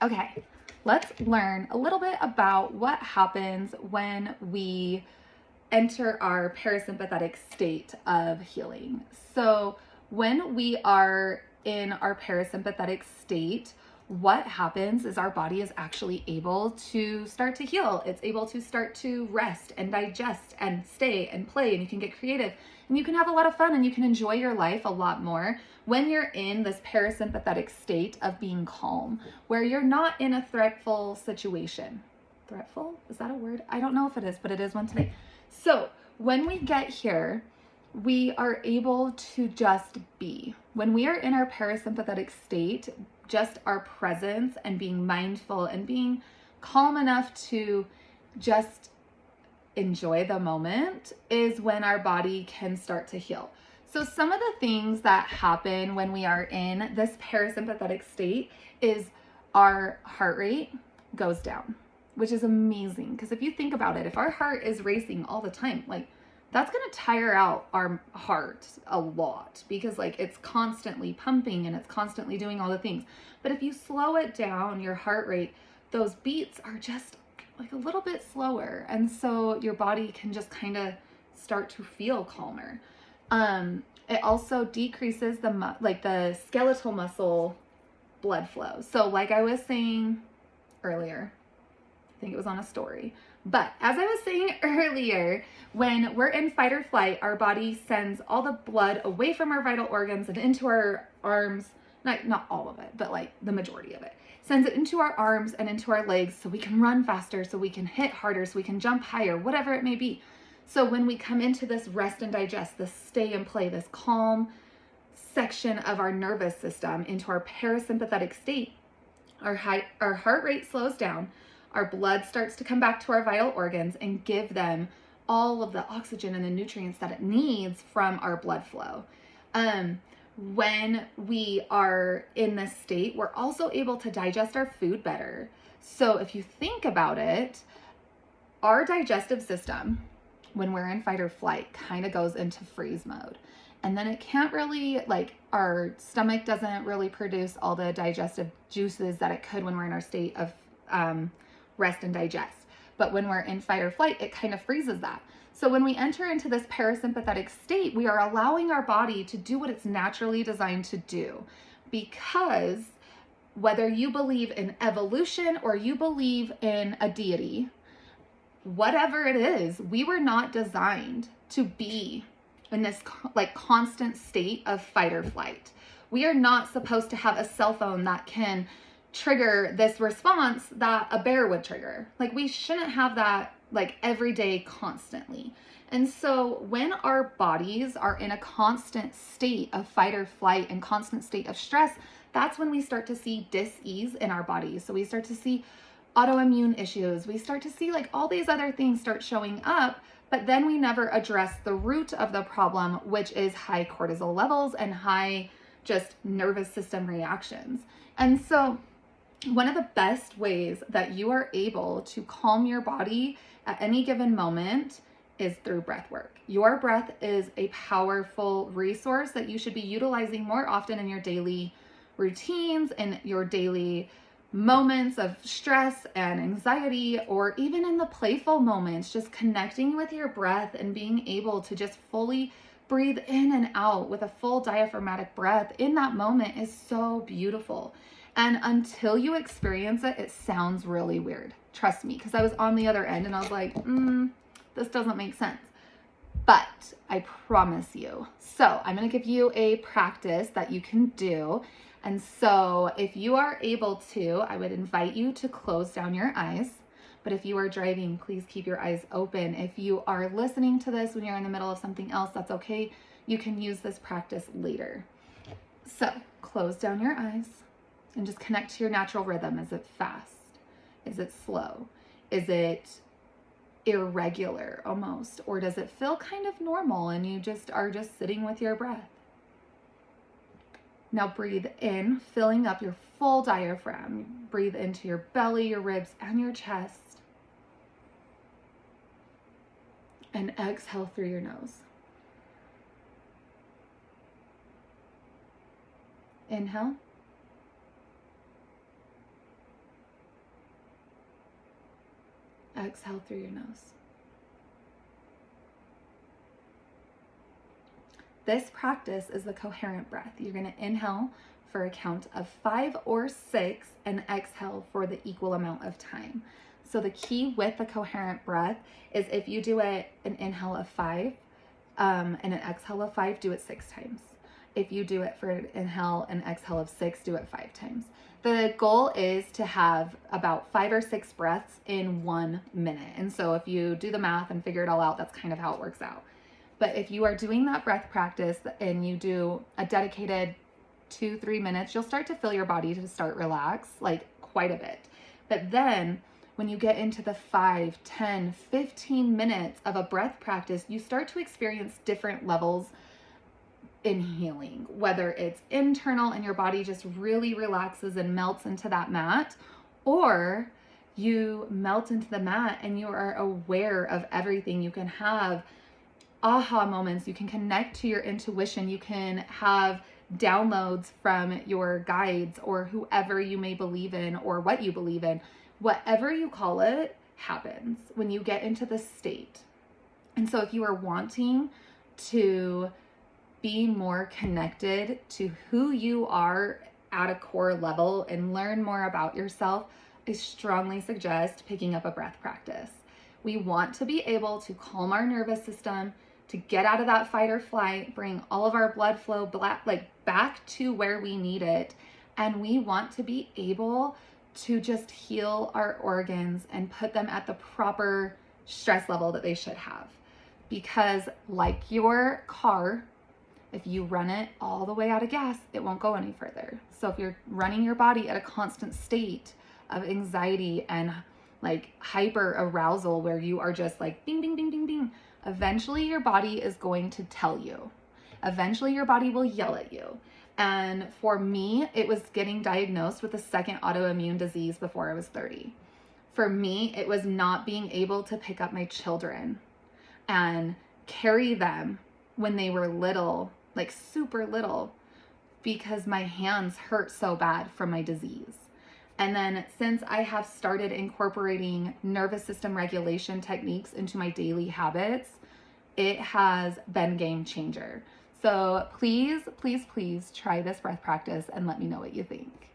Okay, let's learn a little bit about what happens when we enter our parasympathetic state of healing. So, when we are in our parasympathetic state, what happens is our body is actually able to start to heal. It's able to start to rest and digest and stay and play, and you can get creative and you can have a lot of fun and you can enjoy your life a lot more when you're in this parasympathetic state of being calm, where you're not in a threatful situation. Threatful? Is that a word? I don't know if it is, but it is one today. So when we get here, we are able to just be. When we are in our parasympathetic state, just our presence and being mindful and being calm enough to just enjoy the moment is when our body can start to heal. So some of the things that happen when we are in this parasympathetic state is our heart rate goes down, which is amazing. Because if you think about it, if our heart is racing all the time, like that's going to tire out our heart a lot because like it's constantly pumping and it's constantly doing all the things. But if you slow it down, your heart rate, those beats are just like a little bit slower. And so your body can just kind of start to feel calmer. It also decreases the skeletal muscle blood flow. So like I was saying earlier, I think it was on a story. But as I was saying earlier, when we're in fight or flight, our body sends all the blood away from our vital organs and into our arms. Not all of it, but like the majority of it. Sends it into our arms and into our legs so we can run faster, so we can hit harder, so we can jump higher, whatever it may be. So when we come into this rest and digest, this stay and play, this calm section of our nervous system into our parasympathetic state, our heart rate slows down, our blood starts to come back to our vital organs and give them all of the oxygen and the nutrients that it needs from our blood flow. When we are in this state, we're also able to digest our food better. So if you think about it, our digestive system, when we're in fight or flight, kind of goes into freeze mode. And then it can't really, like, our stomach doesn't really produce all the digestive juices that it could when we're in our state of rest and digest. But when we're in fight or flight, it kind of freezes that. So when we enter into this parasympathetic state, we are allowing our body to do what it's naturally designed to do. Because whether you believe in evolution or you believe in a deity, whatever it is, we were not designed to be in this like constant state of fight or flight. We are not supposed to have a cell phone that can trigger this response that a bear would trigger. Like we shouldn't have that like every day constantly. And so when our bodies are in a constant state of fight or flight and constant state of stress, that's when we start to see dis-ease in our bodies. So we start to see autoimmune issues. We start to see like all these other things start showing up, but then we never address the root of the problem, which is high cortisol levels and high just nervous system reactions. And so one of the best ways that you are able to calm your body at any given moment is through breath work. Your breath is a powerful resource that you should be utilizing more often in your daily routines and your daily moments of stress and anxiety, or even in the playful moments, just connecting with your breath and being able to just fully breathe in and out with a full diaphragmatic breath in that moment is so beautiful. And until you experience it, it sounds really weird. Trust me, because I was on the other end and I was like, this doesn't make sense. But I promise you. So I'm going to give you a practice that you can do. And so if you are able to, I would invite you to close down your eyes. But if you are driving, please keep your eyes open. If you are listening to this when you're in the middle of something else, that's okay. You can use this practice later. So close down your eyes and just connect to your natural rhythm. Is it fast? Is it slow? Is it irregular almost? Or does it feel kind of normal and you just are just sitting with your breath? Now breathe in, filling up your full diaphragm. Breathe into your belly, your ribs, and your chest. And exhale through your nose. Inhale. exhale through your nose. This practice is the coherent breath. You're going to inhale for a count of 5 or 6 and exhale for the equal amount of time. So the key with the coherent breath is if you do an inhale of 5 and an exhale of 5, do it 6 times. If you do it for an inhale and exhale of 6, do it 5 times. The goal is to have about 5 or 6 breaths in 1 minute. And so if you do the math and figure it all out, that's kind of how it works out. But if you are doing that breath practice and you do a dedicated 2-3 minutes, you'll start to feel your body to start relax, like quite a bit. But then when you get into the 5, 10, 15 minutes of a breath practice, you start to experience different levels in healing, whether it's internal and your body just really relaxes and melts into that mat, or you melt into the mat and you are aware of everything. You can have aha moments, you can connect to your intuition, you can have downloads from your guides or whoever you may believe in or what you believe in. Whatever you call it happens when you get into this state. And so if you are wanting to be more connected to who you are at a core level and learn more about yourself, I strongly suggest picking up a breath practice. We want to be able to calm our nervous system, to get out of that fight or flight, bring all of our blood flow back to where we need it. And we want to be able to just heal our organs and put them at the proper stress level that they should have. Because like your car, if you run it all the way out of gas, it won't go any further. So if you're running your body at a constant state of anxiety and like hyper arousal where you are just like ding, ding, ding, ding, ding, eventually your body is going to tell you. Eventually your body will yell at you. And for me, it was getting diagnosed with a second autoimmune disease before I was 30. For me, it was not being able to pick up my children and carry them when they were little, like super little, because my hands hurt so bad from my disease. And then since I have started incorporating nervous system regulation techniques into my daily habits, it has been game changer. So please, please, please try this breath practice and let me know what you think.